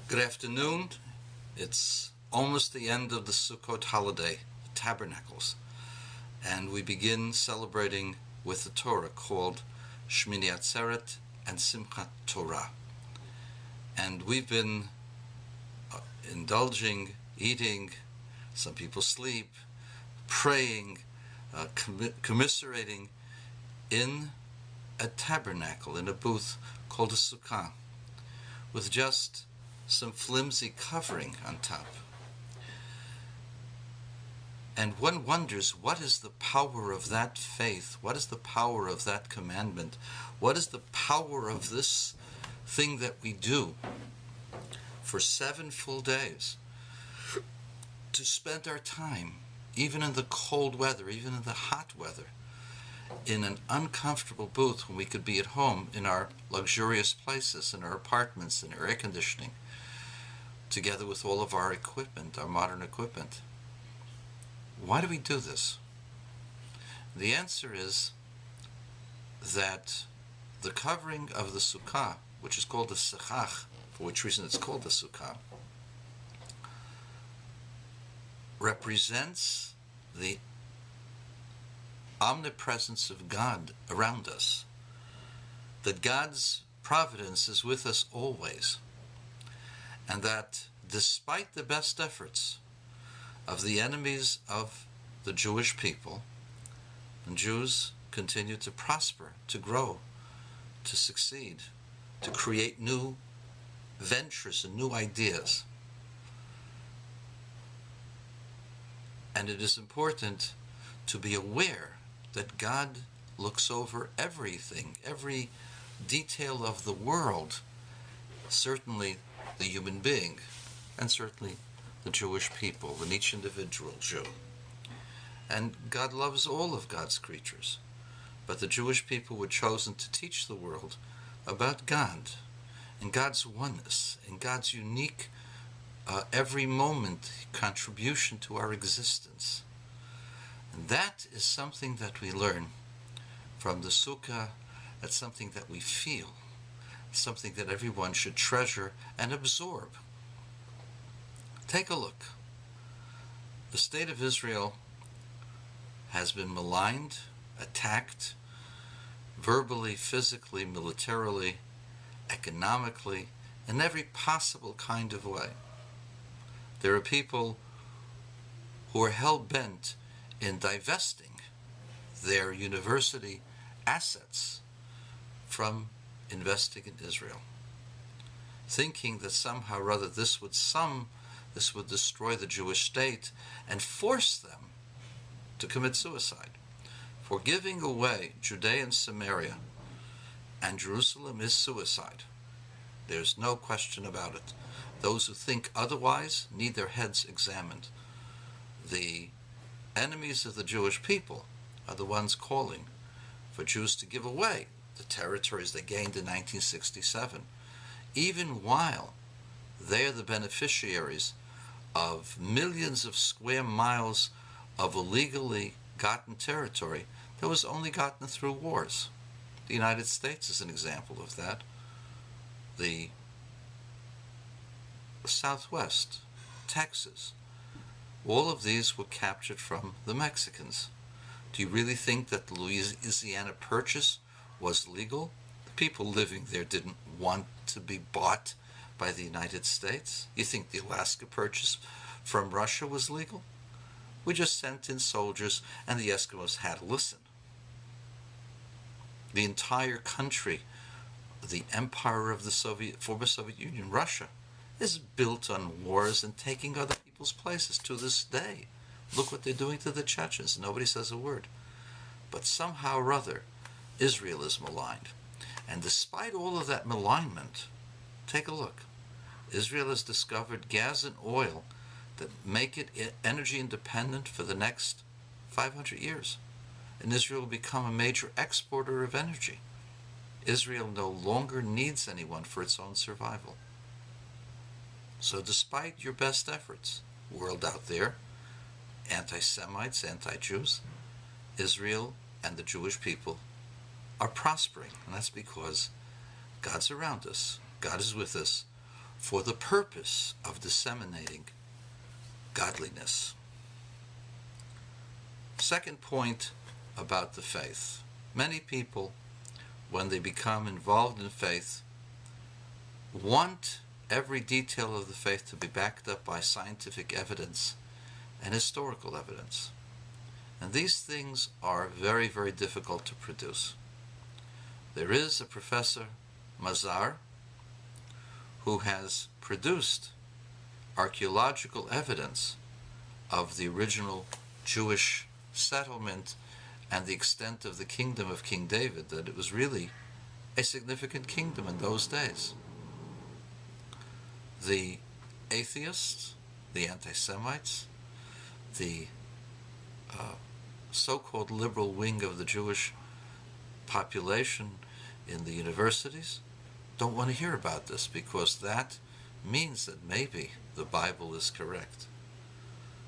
Good afternoon. It's almost the end of the Sukkot holiday, the Tabernacles, and we begin celebrating with the Torah called Shmini Atzeret and Simchat Torah. And we've been indulging, eating, some people sleep, praying, commiserating in a tabernacle, in a booth called a Sukkah, with just some flimsy covering on top. And one wonders, what is the power of that faith? What is the power of that commandment? What is the power of this thing that we do for 7 full days, to spend our time, even in the cold weather, even in the hot weather, in an uncomfortable booth when we could be at home in our luxurious places, in our apartments, in our air conditioning, together with all of our equipment, our modern equipment. Why do we do this? The answer is that the covering of the Sukkah, which is called the Sechach, for which reason it's called the Sukkah, represents the omnipresence of God around us, that God's providence is with us always, and that despite the best efforts of the enemies of the Jewish people, and Jews continue to prosper, to grow, to succeed, to create new ventures and new ideas. And it is important to be aware that God looks over everything, every detail of the world, certainly the human being, and certainly the Jewish people, and each individual Jew. And God loves all of God's creatures. But the Jewish people were chosen to teach the world about God, and God's oneness, and God's unique, every moment contribution to our existence. And that is something that we learn from the Sukkah. That's something that we feel, something that everyone should treasure and absorb. Take a look. The state of Israel has been maligned, attacked, verbally, physically, militarily, economically, in every possible kind of way. There are people who are hell-bent in divesting their university assets from investing in Israel, thinking that somehow or other this would destroy the Jewish state and force them to commit suicide. For giving away Judea and Samaria and Jerusalem is suicide. There's no question about it. Those who think otherwise need their heads examined. The enemies of the Jewish people are the ones calling for Jews to give away the territories they gained in 1967, even while they are the beneficiaries of millions of square miles of illegally gotten territory that was only gotten through wars. The United States is an example of that. The Southwest, Texas, all of these were captured from the Mexicans. Do you really think that the Louisiana Purchase was legal? The people living there didn't want to be bought by the United States. You think the Alaska Purchase from Russia was legal? We just sent in soldiers and the Eskimos had to listen. The entire country, the empire of the former Soviet Union, Russia, is built on wars and taking other people's places to this day. Look what they're doing to the Chechens. Nobody says a word. But somehow or other, Israel is maligned. And despite all of that malignment, take a look. Israel has discovered gas and oil that make it energy independent for the next 500 years. And Israel will become a major exporter of energy. Israel no longer needs anyone for its own survival. So despite your best efforts, world out there, anti-Semites, anti-Jews, Israel and the Jewish people are prospering. And that's because God's around us. God is with us. for the purpose of disseminating godliness. Second point about the faith. Many people, when they become involved in faith, want every detail of the faith to be backed up by scientific evidence and historical evidence. And these things are very, very difficult to produce. There is a Professor Mazar who has produced archaeological evidence of the original Jewish settlement and the extent of the kingdom of King David, that it was really a significant kingdom in those days. The atheists, the anti-Semites, the so-called liberal wing of the Jewish population in the universities don't want to hear about this, because that means that maybe the Bible is correct.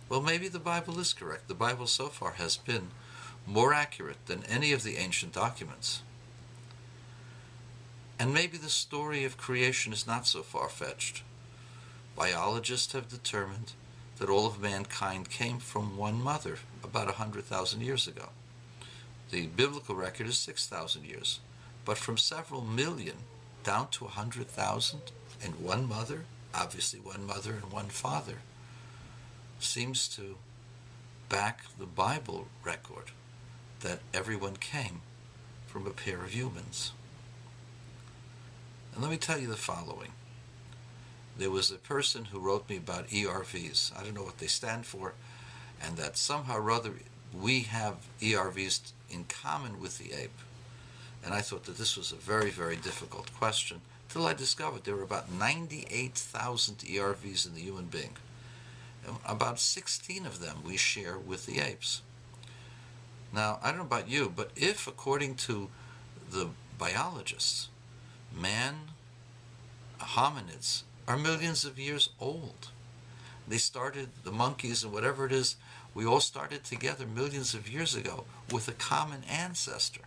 Well, maybe the Bible is correct. The Bible so far has been more accurate than any of the ancient documents. And maybe the story of creation is not so far-fetched. Biologists have determined that all of mankind came from one mother about 100,000 years ago. The biblical record is 6,000 years, but from several million down to 100,000 and one mother, obviously one mother and one father, seems to back the Bible record that everyone came from a pair of humans. And let me tell you the following. There was a person who wrote me about ERVs. I don't know what they stand for, and that somehow or other we have ERVs in common with the ape. And I thought that this was a very, very difficult question, till I discovered there were about 98,000 ERVs in the human being. And about 16 of them we share with the apes. Now, I don't know about you, but if, according to the biologists, hominids, are millions of years old. They started, the monkeys and whatever it is, we all started together millions of years ago with a common ancestor.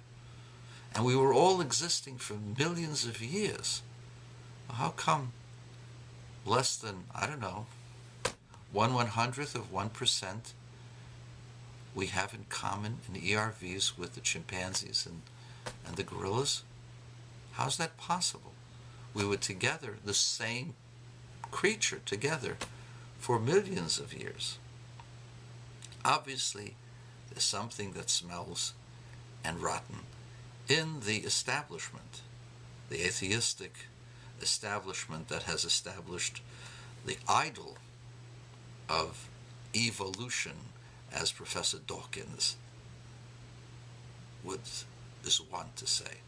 And we were all existing for millions of years. Well, how come less than, I don't know, 1/100th of 1% we have in common in ERVs with the chimpanzees and the gorillas? How's that possible? We were together, the same creature together, for millions of years. Obviously, there's something that smells and rotten in the establishment, the atheistic establishment that has established the idol of evolution, as Professor Dawkins is wont to say.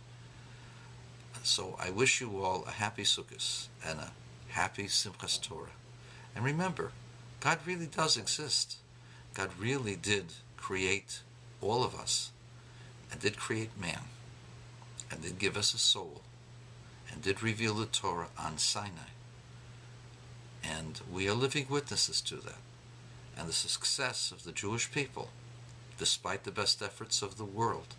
So I wish you all a happy Sukkot and a happy Simchas Torah. And remember, God really does exist. God really did create all of us, and did create man, and did give us a soul, and did reveal the Torah on Sinai. And we are living witnesses to that. And the success of the Jewish people, despite the best efforts of the world,